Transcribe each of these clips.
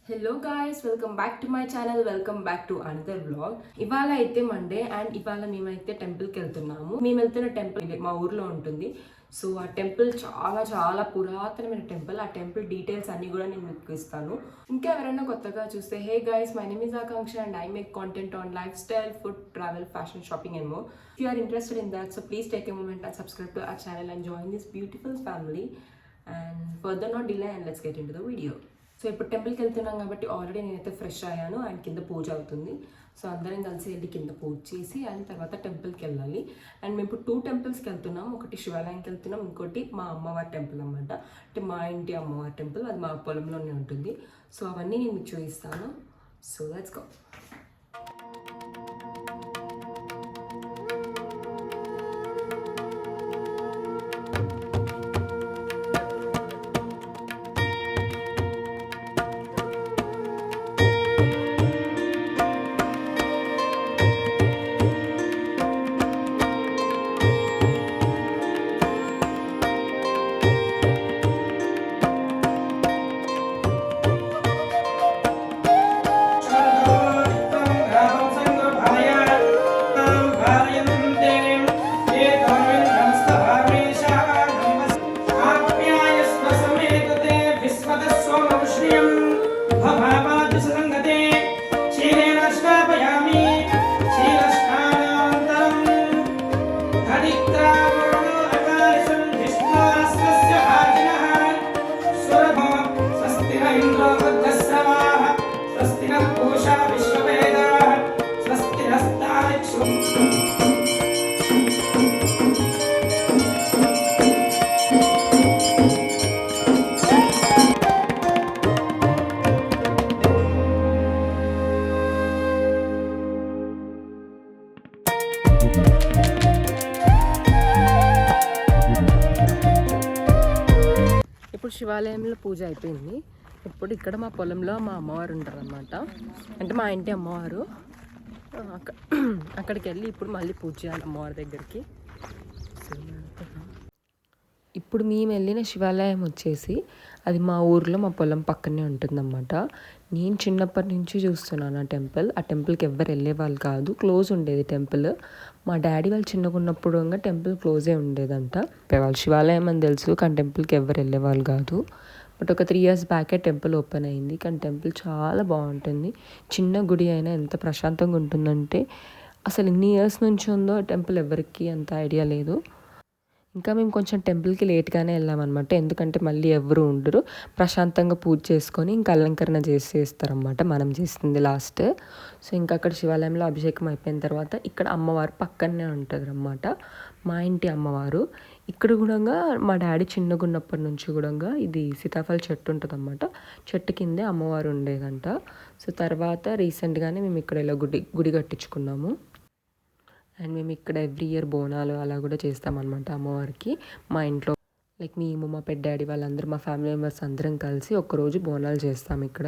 Hello guys, welcome back to my channel. Welcome back to another vlog. ఇవాళ అయితే Monday and ఇవాళ మేమైతే టెంపుల్కి వెళ్తున్నాము. మేము వెళ్తున్న టెంపుల్ మా ఊర్లో ఉంటుంది. సో ఆ టెంపుల్ చాలా చాలా పురాతనమైన టెంపుల్. ఆ టెంపుల్ డీటెయిల్స్ అన్ని కూడా నేను మీకు ఇస్తాను. ఇంకా ఎవరైనా కొత్తగా చూస్తే, hey guys, my name is Akanksha and I make content on life style, food, travel, fashion, shopping and more. If you are interested in that, so please take a moment and subscribe to our channel and join this beautiful family. And further not delay and let's get into the video. So ఇప్పుడు టెంపుల్కి వెళ్తున్నాం కాబట్టి already నేనైతే fresh అయ్యాను and కింద పూజ అవుతుంది. So అందరం కలిసి వెళ్ళి కింద పూజ చేసి అండ్ తర్వాత టెంపుల్కి వెళ్ళాలి. అండ్ మేము ఇప్పుడు 2 టెంపుల్స్కి వెళ్తున్నాం. ఒకటి శివాలయంకి వెళ్తున్నాం, ఇంకోటి మా అమ్మవారి టెంపుల్ అనమాట. అంటే మా ఇంటి అమ్మవారి టెంపుల్, అది మా పొలంలోనే ఉంటుంది. సో అవన్నీ నేను మీకు చూపిస్తాను. So let's go. ఇప్పుడు శివాలయంలో పూజ అయిపోయింది. ఇప్పుడు ఇక్కడ మా పొలంలో మా అమ్మవారు ఉంటారు అనమాట. అంటే మా ఇంటి అమ్మవారు. అక్కడికి వెళ్ళి ఇప్పుడు మళ్ళీ పూజ చేయాలి అమ్మవారి దగ్గరికి. ఇప్పుడు మేము వెళ్ళిన శివాలయం వచ్చేసి అది మా ఊర్లో మా పొలం పక్కనే ఉంటుందన్నమాట. నేను చిన్నప్పటి నుంచి చూస్తున్నాను ఆ టెంపుల్. ఆ టెంపుల్కి ఎవ్వరు వెళ్ళేవాళ్ళు కాదు, క్లోజ్ ఉండేది టెంపుల్. మా డాడీ వాళ్ళు చిన్నగా ఉన్నప్పుడు టెంపుల్ క్లోజే ఉండేదంట. వాళ్ళు శివాలయం అని తెలుసు కానీ టెంపుల్కి ఎవ్వరు వెళ్ళేవాళ్ళు కాదు. బట్ ఒక 3 years బ్యాకే టెంపుల్ ఓపెన్ అయింది. కానీ టెంపుల్ చాలా బాగుంటుంది. చిన్న గుడి అయినా ఎంత ప్రశాంతంగా ఉంటుందంటే అసలు ఎన్ని ఇయర్స్ నుంచి ఉందో టెంపుల్ ఎవరికి అంత ఐడియా లేదు. ఇంకా మేము కొంచెం టెంపుల్కి లేట్గానే వెళ్ళామన్నమాట. ఎందుకంటే మళ్ళీ ఎవరు ఉండరు, ప్రశాంతంగా పూజ చేసుకొని ఇంకా అలంకరణ చేసేస్తారనమాట. మనం చేస్తుంది లాస్ట్. సో ఇంకా అక్కడ శివాలయంలో అభిషేకం అయిపోయిన తర్వాత ఇక్కడ అమ్మవారు పక్కనే ఉంటుంది అన్నమాట, మా ఇంటి అమ్మవారు. ఇక్కడ కూడా మా డాడీ చిన్నగా ఉన్నప్పటి నుంచి కూడా ఇది సీతాఫల చెట్టు ఉంటుంది అన్నమాట. చెట్టు కిందే అమ్మవారు ఉండేదంట. సో తర్వాత రీసెంట్గానే మేము ఇక్కడ ఇలా గుడి కట్టించుకున్నాము. అండ్ మేము ఇక్కడ ఎవ్రీ ఇయర్ బోనాలు అలా కూడా చేస్తామన్నమాట అమ్మవారికి. మా ఇంట్లో లైక్ మేము, మా పెద్ద డాడీ వాళ్ళందరూ, మా ఫ్యామిలీ మెంబర్స్ అందరం కలిసి ఒక్కరోజు బోనాలు చేస్తాం ఇక్కడ.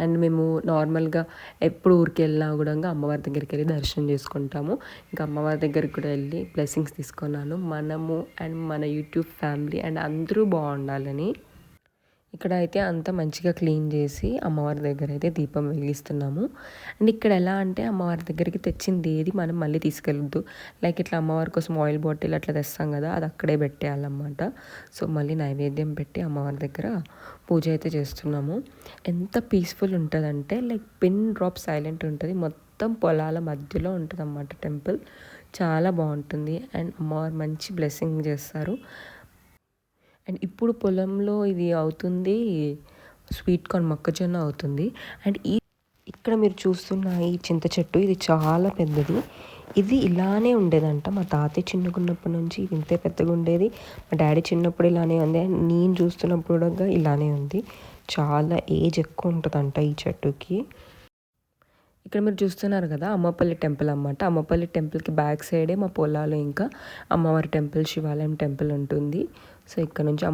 అండ్ మేము నార్మల్గా ఎప్పుడు ఊరికి వెళ్ళినా కూడా అమ్మవారి దగ్గరికి వెళ్ళి దర్శనం చేసుకుంటాము. ఇంకా అమ్మవారి దగ్గరికి కూడా వెళ్ళి బ్లెస్సింగ్స్ తీసుకున్నాను, మనము అండ్ మన యూట్యూబ్ ఫ్యామిలీ అండ్ అందరూ బాగుండాలని. ఇక్కడ అయితే అంతా మంచిగా క్లీన్ చేసి అమ్మవారి దగ్గర అయితే దీపం వెలిగిస్తున్నాము. అండ్ ఇక్కడ ఎలా అంటే అమ్మవారి దగ్గరికి తెచ్చింది ఏది మనం మళ్ళీ తీసుకెళ్ళొద్దు. లైక్ ఇట్లా అమ్మవారి కోసం ఆయిల్ బాటిల్ అట్లా తెస్తాం కదా, అది అక్కడే పెట్టేయాలన్నమాట. సో మళ్ళీ నైవేద్యం పెట్టి అమ్మవారి దగ్గర పూజ అయితే చేస్తున్నాము. ఎంత పీస్ఫుల్ ఉంటుందంటే లైక్ పిన్ డ్రాప్ సైలెంట్ ఉంటుంది. మొత్తం పొలాల మధ్యలో ఉంటుంది అన్నమాట టెంపుల్. చాలా బాగుంటుంది అండ్ అమ్మవారు మంచి బ్లెస్సింగ్ చేస్తారు. అండ్ ఇప్పుడు పొలంలో ఇది అవుతుంది, స్వీట్ కార్న్ మొక్కజొన్న అవుతుంది. అండ్ ఇక్కడ మీరు చూస్తున్న ఈ చింత చెట్టు ఇది చాలా పెద్దది. ఇది ఇలానే ఉండేదంట. మా తాతయ్య చిన్నగున్నప్పటి నుంచి ఇది ఇంతే పెద్దగా ఉండేది. మా డాడీ చిన్నప్పుడు ఇలానే ఉంది అండ్ నేను చూస్తున్నప్పుడు కూడా ఇలానే ఉంది. చాలా ఏజ్ ఎక్కువ ఉంటుందంట ఈ చెట్టుకి. ఇక్కడ మీరు చూస్తున్నారు కదా అమ్మపల్లి టెంపుల్ అన్నమాట. అమ్మపల్లి టెంపుల్కి బ్యాక్ సైడే మా పొలాలు ఇంకా అమ్మవారి టెంపుల్, శివాలయం టెంపుల్ ఉంటుంది. సో ఇక్కడ నుంచి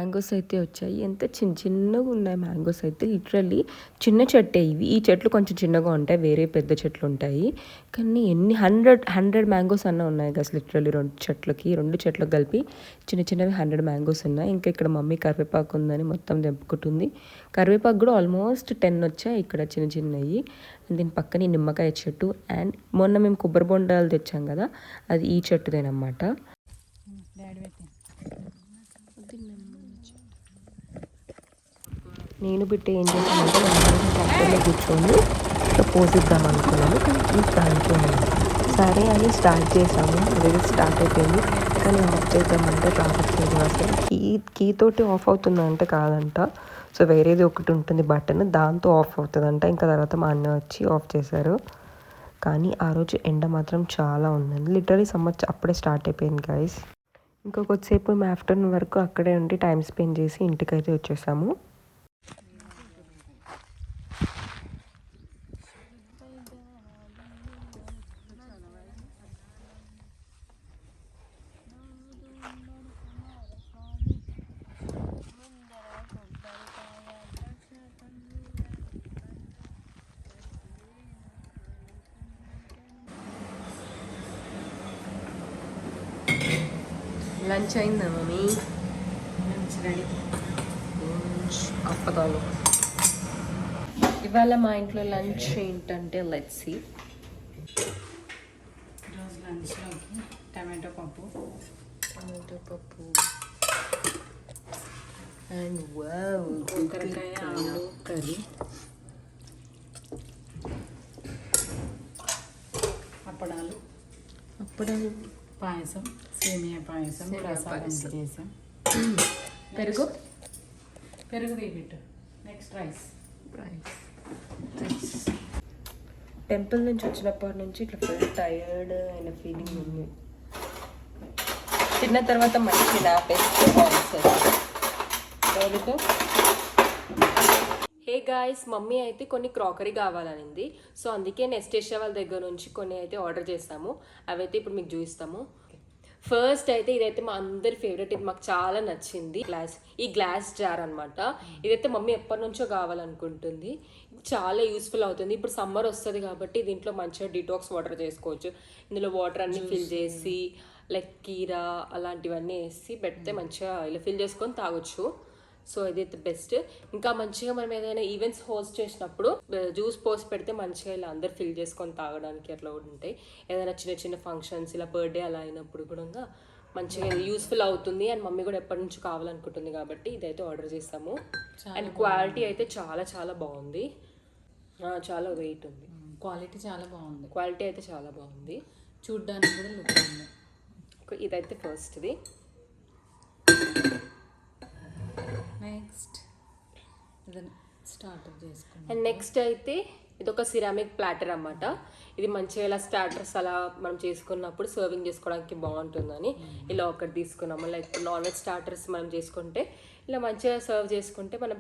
మ్యాంగోస్ అయితే వచ్చాయి. ఎంత చిన్నగా ఉన్నాయి మ్యాంగోస్ అయితే, లిటరల్లీ చిన్న చెట్టే ఇవి. ఈ చెట్లు కొంచెం చిన్నగా ఉంటాయి, వేరే పెద్ద చెట్లు ఉంటాయి. కానీ ఎన్ని 100 మ్యాంగోస్ అన్న ఉన్నాయి కదా లిటరల్లీ. 2 చెట్లకు కలిపి చిన్న చిన్నవి 100 మ్యాంగోస్ ఉన్నాయి. ఇంకా ఇక్కడ మమ్మీ కరివేపాకు ఉందని మొత్తం తెంపుకుంటుంది. కరివేపాకు కూడా ఆల్మోస్ట్ 10 వచ్చాయి ఇక్కడ చిన్న చిన్నవి. అండ్ దీని పక్కన నిమ్మకాయ చెట్టు, అండ్ మొన్న మేము కొబ్బరి బొండాలు తెచ్చాం కదా, అది ఈ చెట్టుదేనమాట. నేను బిట్టి ఏం చేశానంటే ట్రాక్టర్లో కూర్చొని ఇట్లా పోసిద్దాం అనుకున్నాను, కానీ దాంట్లో సరే అని స్టార్ట్ చేసాము. అదే స్టార్ట్ అయిపోయింది, కానీ ఆఫ్ చేద్దామంటే రావట్లేదు. అసలు కీ తోటి ఆఫ్ అవుతుందంటే కాదంట. సో వేరేది ఒకటి ఉంటుంది బటన్, దాంతో ఆఫ్ అవుతుందంట. ఇంకా తర్వాత మా అన్న వచ్చి ఆఫ్ చేశారు. కానీ ఆ రోజు ఎండ మాత్రం చాలా ఉన్నది. లిటరలీ సమ్మర్ అప్పుడే స్టార్ట్ అయిపోయింది గైస్. కొద్దిసేపు మేము ఆఫ్టర్నూన్ వరకు అక్కడే ఉండి టైం స్పెండ్ చేసి ఇంటికైతే వచ్చేసాము. లంచ్ అయిందా మమ్మీ? Lunch ready. అప్పదాలు. ఇవాళ మా ఇంట్లో లంచ్ ఏంటంటే లెట్స్ సీ. ఈరోజు లంచ్లోకి టమాటో పప్పు అండ్ వావ్ కాకరకాయ ఆలు కర్రీ, అప్పడాలు, పాయసం, సేమియా పాయసం, రసాలు చేసాం. పెరుగు తీపిట్టు. Next rice. టెంపుల్ నుంచి వచ్చినప్పటి నుంచి ఇట్లా ఫుల్ టైర్డ్ అయిన ఫీలింగ్ ఉంది. తిన్న తర్వాత మంచి నాపేసుకో. హే గాయస్, మమ్మీ అయితే కొన్ని క్రాకరీ కావాలనింది. సో అందుకే నెస్టేషియా వాళ్ళ దగ్గర నుంచి కొన్ని అయితే ఆర్డర్ చేస్తాము. అవైతే ఇప్పుడు మీకు చూపిస్తాము. ఫస్ట్ అయితే ఇదైతే మా అందరి ఫేవరెట్, ఇది మాకు చాలా నచ్చింది. ఈ గ్లాస్ జార్ అనమాట. ఇదైతే మమ్మీ ఎప్పటి నుంచో కావాలనుకుంటుంది. ఇది చాలా యూస్ఫుల్ అవుతుంది. ఇప్పుడు సమ్మర్ వస్తుంది కాబట్టి దీంట్లో మంచిగా డిటాక్స్ వాటర్ చేసుకోవచ్చు. ఇందులో వాటర్ అన్ని ఫిల్ చేసి లైక్ కీరా అలాంటివన్నీ వేసి పెడితే మంచిగా ఇలా ఫిల్ చేసుకొని తాగొచ్చు. సో ఇదైతే బెస్ట్. ఇంకా మంచిగా మనం ఏదైనా ఈవెంట్స్ హోస్ట్ చేసినప్పుడు జ్యూస్ పోసి పెడితే మంచిగా ఇలా అందరు ఫిల్ చేసుకొని తాగడానికి అట్లా కూడా ఉంటాయి. ఏదైనా చిన్న చిన్న ఫంక్షన్స్ ఇలా బర్త్డే అలా అయినప్పుడు కూడా మంచిగా యూస్ఫుల్ అవుతుంది. అండ్ మమ్మీ కూడా ఎప్పటి నుంచి కావాలనుకుంటుంది కాబట్టి ఇదైతే ఆర్డర్ చేస్తాము. అండ్ క్వాలిటీ అయితే చాలా చాలా బాగుంది. చాలా వెయిట్ ఉంది. క్వాలిటీ అయితే చాలా బాగుంది. చూడ్డానికి కూడా లుక్ ఉంది. ఇదైతే ఫస్ట్ది. నెక్స్ట్ స్టార్టర్ చేసుకున్నాం. అండ్ నెక్స్ట్ అయితే ఇదొక సిరామిక్ ప్లాటర్ అన్నమాట. ఇది మంచిగా ఇలా స్టార్టర్స్ అలా మనం చేసుకున్నప్పుడు సర్వింగ్ చేసుకోవడానికి బాగుంటుందని ఇలా ఒకటి తీసుకున్నాము. లైక్ నాన్ వెజ్ స్టార్టర్స్ మనం చేసుకుంటే ఇలా మంచిగా సర్వ్ చేసుకుంటే మనం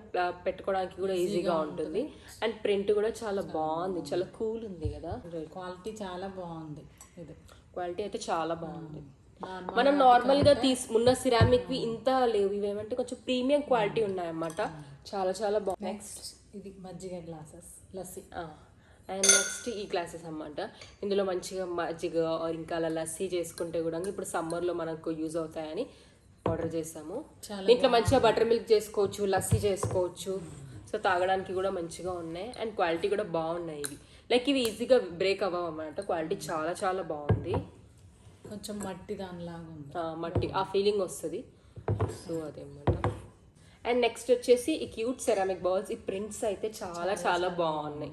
పెట్టుకోవడానికి కూడా ఈజీగా ఉంటుంది. అండ్ ప్రింట్ కూడా చాలా బాగుంది, చాలా కూల్ ఉంది కదా. క్వాలిటీ చాలా బాగుంది. ఇది క్వాలిటీ అయితే చాలా బాగుంది. మనం నార్మల్గా ఉన్న సిరామిక్వి ఇంత లేవు, ఇవేమంటే కొంచెం ప్రీమియం క్వాలిటీ ఉన్నాయన్నమాట. చాలా చాలా బాగుంది. నెక్స్ట్ ఇది మజ్జిగ గ్లాసెస్, లస్సీ. అండ్ నెక్స్ట్ ఈ గ్లాసెస్ అన్నమాట. ఇందులో మంచిగా మజ్జిగ ఇంకా అలా లస్సీ చేసుకుంటే కూడా ఇప్పుడు సమ్మర్లో మనకు యూజ్ అవుతాయని ఆర్డర్ చేసాము. దీంట్లో మంచిగా బటర్ మిల్క్ చేసుకోవచ్చు, లస్సీ చేసుకోవచ్చు. సో తాగడానికి కూడా మంచిగా ఉన్నాయి. అండ్ క్వాలిటీ కూడా బాగున్నాయి. ఇవి లైక్ ఇవి ఈజీగా బ్రేక్ అవ్వవు అన్నమాట. క్వాలిటీ చాలా చాలా బాగుంది. కొంచెం మట్టి దానిలాగా ఉంది, మట్టి ఆ ఫీలింగ్ వస్తుంది. సో అదేమాట. అండ్ నెక్స్ట్ వచ్చేసి ఈ క్యూట్ సెరామిక్ బౌల్స్. ఈ ప్రింట్స్ అయితే చాలా చాలా బాగున్నాయి,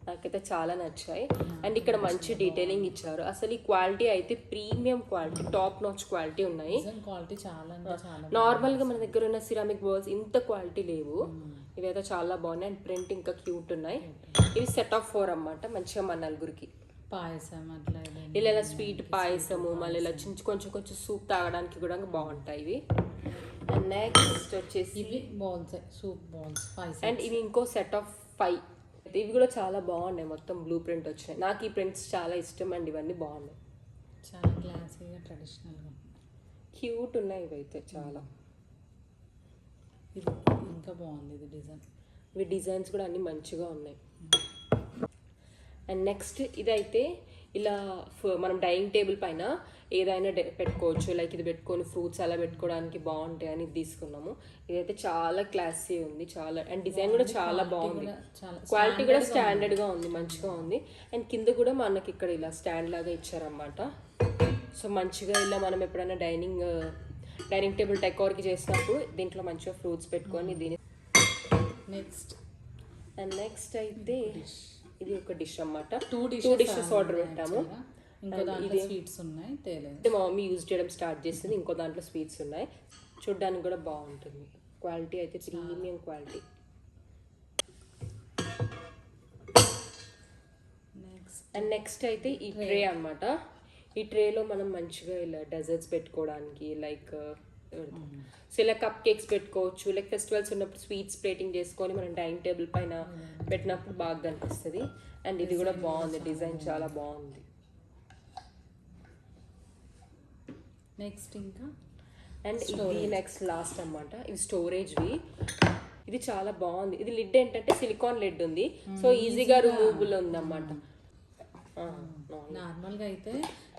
నాకైతే చాలా నచ్చాయి. అండ్ ఇక్కడ మంచి డీటెయిలింగ్ ఇచ్చారు. అసలు ఈ క్వాలిటీ అయితే premium quality, top notch quality ఉన్నాయి. క్వాలిటీ చాలా నార్మల్గా మన దగ్గర ఉన్న సిరామిక్ బౌల్స్ ఇంత క్వాలిటీ లేవు. ఇవైతే చాలా బాగున్నాయి. అండ్ ప్రింట్ ఇంకా క్యూట్ ఉన్నాయి. ఇవి సెట్ ఆఫ్ 4 అన్నమాట. మంచిగా మన నలుగురికి పాయసం అట్లా ఇలా స్వీట్ పాయసము, మళ్ళీ ఇలా కొంచెం కొంచెం సూప్ తాగడానికి కూడా బాగుంటాయి ఇవి. అండ్ నెక్స్ట్ వచ్చేసి ఇవి బౌల్స్, సూప్ బౌల్స్ 5. అండ్ ఇవి ఇంకో సెట్ ఆఫ్ 5. ఇవి కూడా చాలా బాగున్నాయి. మొత్తం బ్లూ ప్రింట్ వచ్చినాయి. నాకు ఈ ప్రింట్స్ చాలా ఇష్టం. అండ్ ఇవన్నీ బాగున్నాయి, చాలా క్లాసీగా ట్రెడిషనల్గా క్యూట్ ఉన్నాయి. ఇవైతే చాలా. ఇది ఇంకా బాగుంది ఇది డిజైన్. ఇవి డిజైన్స్ కూడా అన్నీ మంచిగా ఉన్నాయి. అండ్ నెక్స్ట్ ఇదైతే ఇలా మనం డైనింగ్ టేబుల్ పైన ఏదైనా పెట్టుకోవచ్చు. లైక్ ఇది పెట్టుకొని ఫ్రూట్స్ అలా పెట్టుకోవడానికి బాగుంటాయి అని ఇది తీసుకున్నాము. ఇదైతే చాలా క్లాసీ ఉంది, చాలా అండ్ డిజైన్ కూడా చాలా బాగుంది. క్వాలిటీ కూడా స్టాండర్డ్గా ఉంది, మంచిగా ఉంది. అండ్ కింద కూడా మనకి ఇక్కడ ఇలా స్టాండ్ లాగా ఇచ్చారన్నమాట. సో మంచిగా ఇలా మనం ఎప్పుడైనా డైనింగ్ టేబుల్ డెకోర్కి చేసినప్పుడు దీంట్లో మంచిగా ఫ్రూట్స్ పెట్టుకొని దీని. నెక్స్ట్ అండ్ నెక్స్ట్ అయితే ఇది ఒక డిష్ అన్నమాట. టూ డిషెస్ డిషెస్ ఆర్డర్ పెట్టాము. ఇంకో దాంట్లో స్వీట్స్ ఉన్నాయి, తేలేదు. అయితే మా మమ్మీ యూజ్ చేయడం స్టార్ట్ చేసింది. ఇంకో దాంట్లో స్వీట్స్ ఉన్నాయి. చూడ్డానికి కూడా బాగుంటుంది. క్వాలిటీ అయితే ప్రీమియం క్వాలిటీ. అండ్ నెక్స్ట్ అయితే ఈ ట్రే అన్నమాట. ఈ ట్రేలో మనం మంచిగా ఇలా డెజర్ట్స్ పెట్టుకోవడానికి లైక్ సో ఇలా కప్ కేక్స్ పెట్టుకోవచ్చు. లైక్ ఫెస్టివల్స్ ఉన్నప్పుడు స్వీట్స్ ప్లేటింగ్ చేసుకొని మనం డైనింగ్ టేబుల్ పైన పెట్టినప్పుడు బాగా కనిపిస్తుంది. అండ్ ఇది కూడా బాగుంది, డిజైన్ చాలా బాగుంది. నెక్స్ట్ ఇంకా అండ్ ఇది నెక్స్ట్ లాస్ట్ అన్నమాట. ఇవి స్టోరేజ్వి. ఇది చాలా బాగుంది. ఇది లిడ్ ఏంటంటే సిలికాన్ లిడ్ ఉంది, సో ఈజీగా రిమూవబుల్ ఉందన్నమాట. నార్మల్గా అయితే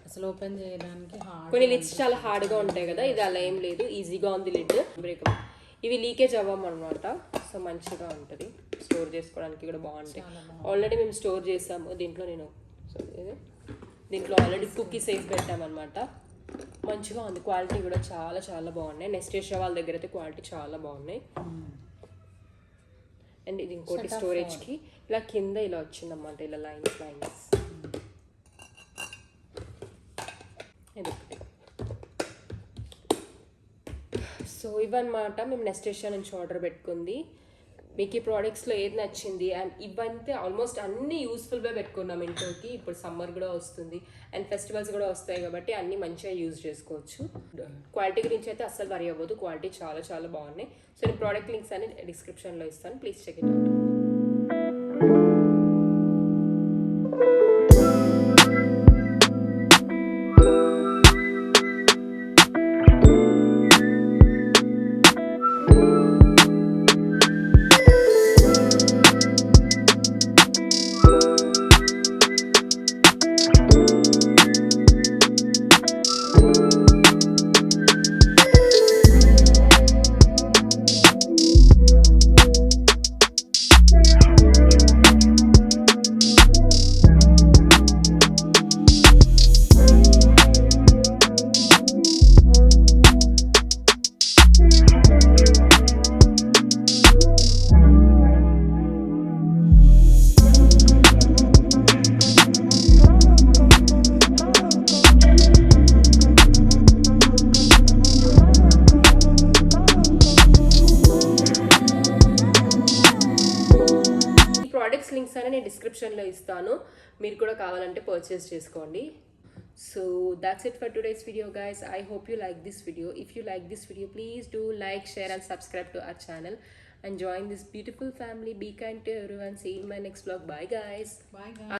అసలు ఓపెన్ చేయడానికి కొన్ని లిడ్స్ చాలా హార్డ్గా ఉంటాయి కదా, ఇది అలా ఏం లేదు, ఈజీగా ఉంది లిడ్. బ్రేక్ ఇవి లీకేజ్ అవ్వమన్నమాట. సో మంచిగా ఉంటుంది, స్టోర్ చేసుకోవడానికి కూడా బాగుంటాయి. ఆల్రెడీ మేము స్టోర్ చేసాము దీంట్లో. దీంట్లో ఆల్రెడీ కుకీస్ వేసి పెట్టామన్నమాట. మంచిగా ఉంది, క్వాలిటీ కూడా చాలా చాలా బాగున్నాయి. నెస్టేషియా వాళ్ళ దగ్గర అయితే క్వాలిటీ చాలా బాగున్నాయి. అండ్ ఇది ఇంకోటి స్టోరేజ్కి ఇలా కింద ఇలా వచ్చిందన్నమాట, ఇలా లైన్స్. సో ఇవన్నమాట మేము నెస్టేషియా నుంచి ఆర్డర్ పెట్టుకుంది. మీకు ఈ ప్రోడక్ట్స్లో ఏది నచ్చింది? అండ్ ఇవంతే ఆల్మోస్ట్ అన్నీ యూస్ఫుల్గా పెట్టుకున్నాం ఇంట్లోకి. ఇప్పుడు సమ్మర్ కూడా వస్తుంది అండ్ ఫెస్టివల్స్ కూడా వస్తాయి కాబట్టి అన్నీ మంచిగా యూజ్ చేసుకోవచ్చు. క్వాలిటీ గురించి అయితే అస్సలు వరి అవ్వదు, క్వాలిటీ చాలా చాలా బాగున్నాయి. సో నేను ప్రోడక్ట్ లింక్స్ అని డిస్క్రిప్షన్లో ఇస్తాను, please check it out. Links అని నేను డిస్క్రిప్షన్లో ఇస్తాను, మీరు కూడా కావాలంటే పర్చేస్ చేసుకోండి. So that's it for today's video guys. I hope you like this video. If you like this video, please do like, share and subscribe to our channel and join this beautiful family. Be kind to everyone. See you in my next vlog. Bye guys. Bye guys.